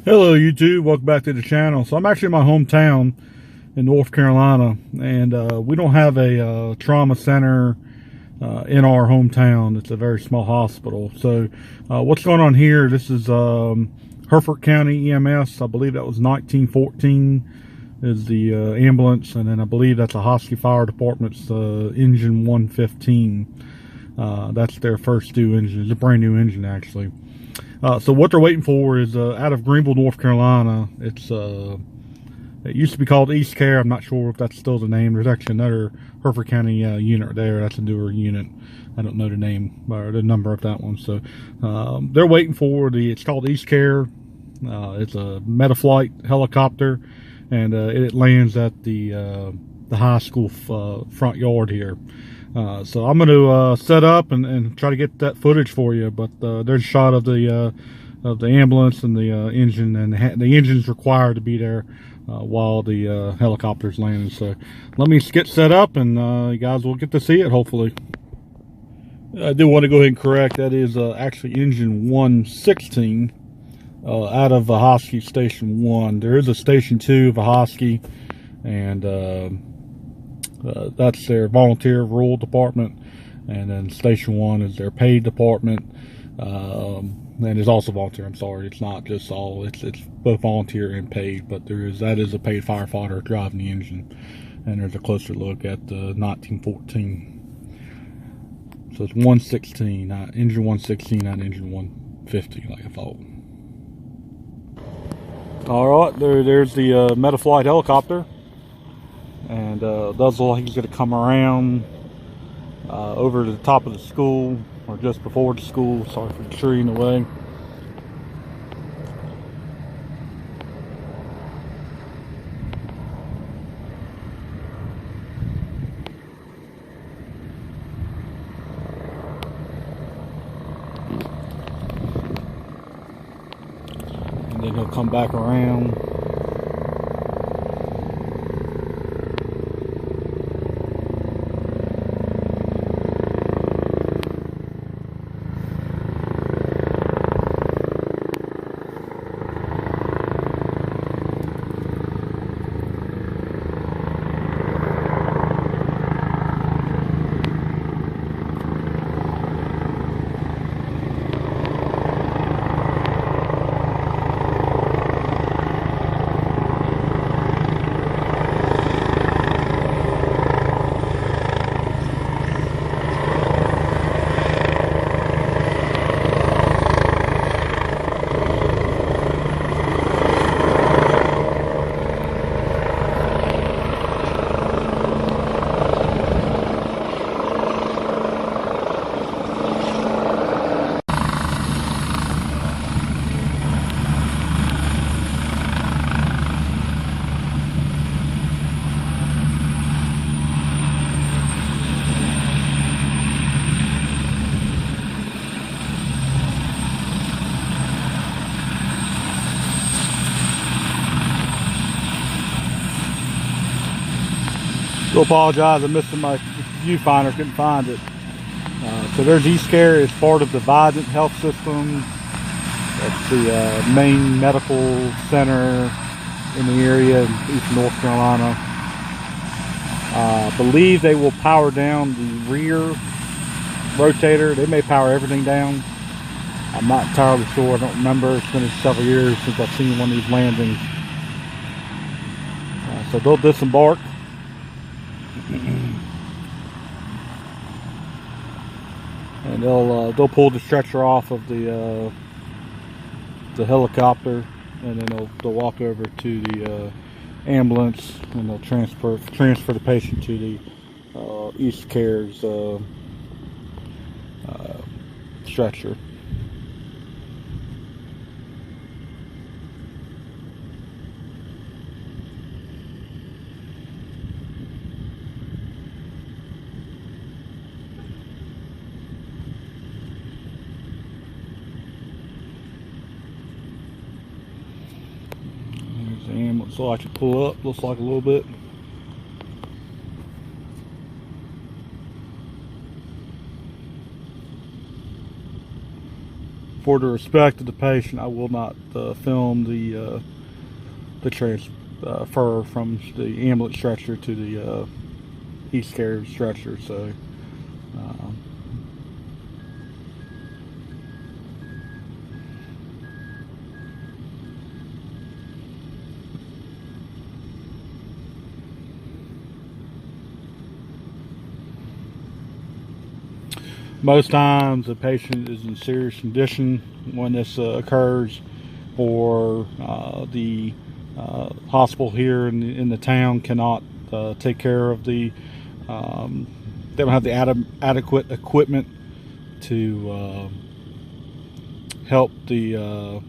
Hello YouTube, welcome back to the channel. So I'm actually in my hometown in North Carolina, and we don't have a trauma center in our hometown. It's a very small hospital. So what's going on here, this is Hertford County EMS. I believe that was 1914 is the ambulance, and then I believe that's Ahoskie Fire Department's engine 115. That's their first new engine. It's a brand new engine actually. So what they're waiting for is out of Greenville, North Carolina. It used to be called East Care. I'm not sure if that's still the name. There's actually another Hertford County unit there. That's a newer unit. I don't know the name or the number of that one. So they're waiting for it's called East Care. It's a Metaflight helicopter, and it lands at the high school front yard here. So I'm going to set up and try to get that footage for you. But there's a shot of the ambulance and the engine, and the engine's required to be there while the helicopter's landing. So let me get set up, and you guys will get to see it hopefully. I do want to go ahead and correct, that is actually engine 116 out of Ahoskie Station 1. There is a Station 2 of Ahoskie, and that's their volunteer rural department, and then Station 1 is their paid department, and it's also volunteer. I'm sorry, it's not just all, it's both volunteer and paid, but that is a paid firefighter driving the engine. And there's a closer look at the 1914. So it's 116, not engine 116, not engine 150 like I thought. All right, there's the Metaflight helicopter. And does look like he's going to come around over to the top of the school, or just before the school. Sorry for the tree in the way. And then he'll come back around. I apologize, I missed my viewfinder, couldn't find it. So there's East Care. It's part of the Vidant Health System. That's the main medical center in the area in East North Carolina. I believe they will power down the rear rotator. They may power everything down. I'm not entirely sure. I don't remember. It's been several years since I've seen one of these landings. So they'll disembark. And they'll pull the stretcher off of the helicopter, and then they'll walk over to the ambulance, and they'll transfer the patient to the East Care's stretcher. The ambulance will actually pull up, looks like a little bit. for the respect of the patient, I will not film the transfer from the ambulance stretcher to the East Care stretcher. So most times the patient is in serious condition when this occurs, or the hospital here in the town cannot take care of the they don't have the adequate equipment to help the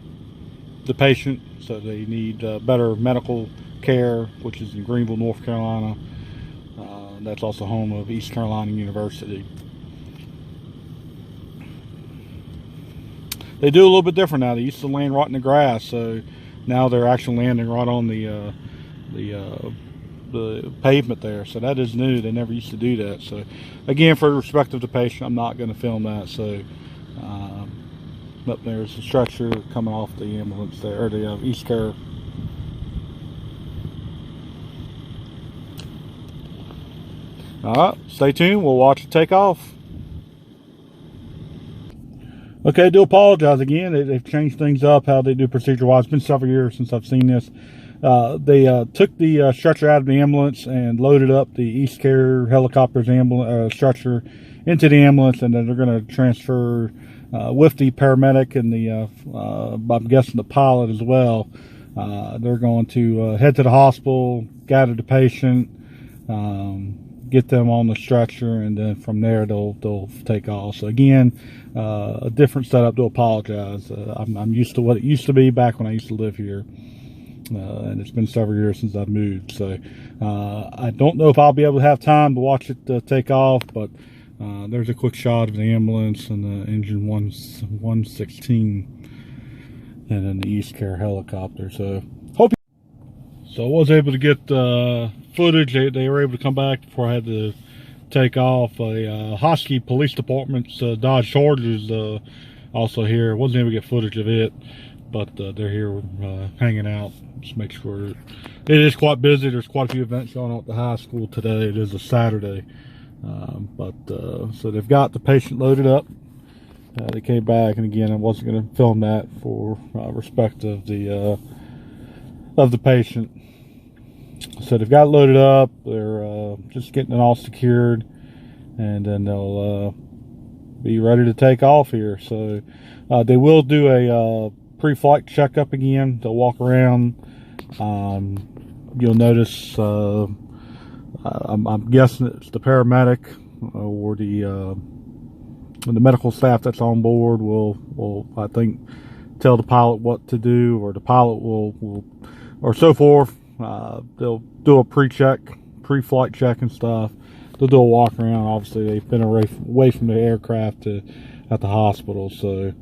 patient, so they need better medical care, which is in Greenville, North Carolina. That's also home of East Carolina University. They do a little bit different now. They used to land right in the grass, so now they're actually landing right on the pavement there. So that is new. They never used to do that. So again, for the respect of the patient, I'm not going to film that. So up there's a stretcher coming off the ambulance there, or the East Care. All right, stay tuned. We'll watch it take off. Okay, I do apologize again. They've changed things up, how they do procedure-wise. It's been several years since I've seen this. They took the stretcher out of the ambulance and loaded up the East Care helicopter's stretcher into the ambulance, and then they're going to transfer with the paramedic and the, I'm guessing the pilot as well. They're going to head to the hospital, gather the patient, get them on the stretcher, and then from there they'll take off. So again, a different setup. To apologize. I'm used to what it used to be back when I used to live here, and it's been several years since I've moved. So I don't know if I'll be able to have time to watch it take off, but there's a quick shot of the ambulance and the engine 116, and then the East Care helicopter. So I was able to get footage. They were able to come back before I had to take off. Ahoskie Police Department's Dodge Charger is also here. I wasn't able to get footage of it, but they're here hanging out. Just make sure. It is quite busy. There's quite a few events going on at the high school today. It is a Saturday. So they've got the patient loaded up. They came back, and again, I wasn't going to film that for respect of the patient. So they've got it loaded up. They're just getting it all secured, and then they'll be ready to take off here. So they will do a pre-flight checkup again. They'll walk around. You'll notice, I'm guessing it's the paramedic or the medical staff that's on board will I think tell the pilot what to do, or the pilot will or so forth. They'll do a pre-flight check and stuff. They'll do a walk around. Obviously, they've been away from the aircraft at the hospital, so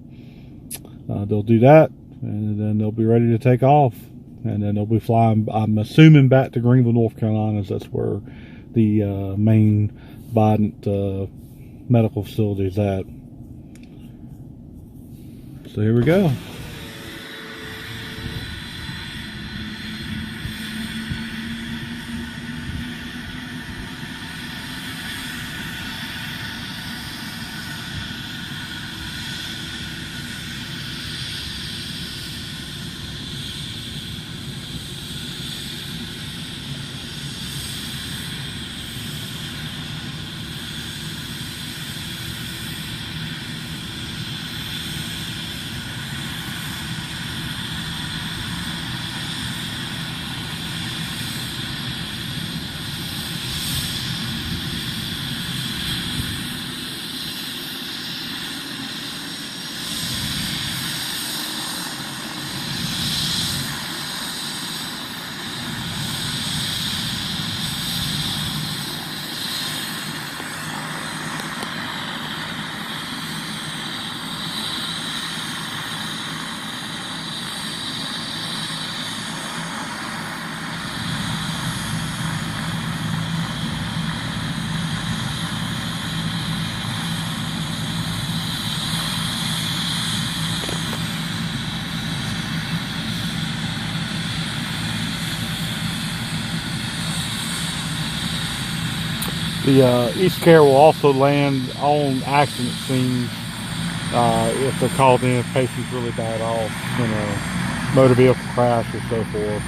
they'll do that, and then they'll be ready to take off, and then they'll be flying, I'm assuming, back to Greenville, North Carolina, as that's where the main Vidant medical facility is at. So here we go. The East Care will also land on accident scenes if they're called in, if patient's really bad off in a motor vehicle crash or so forth.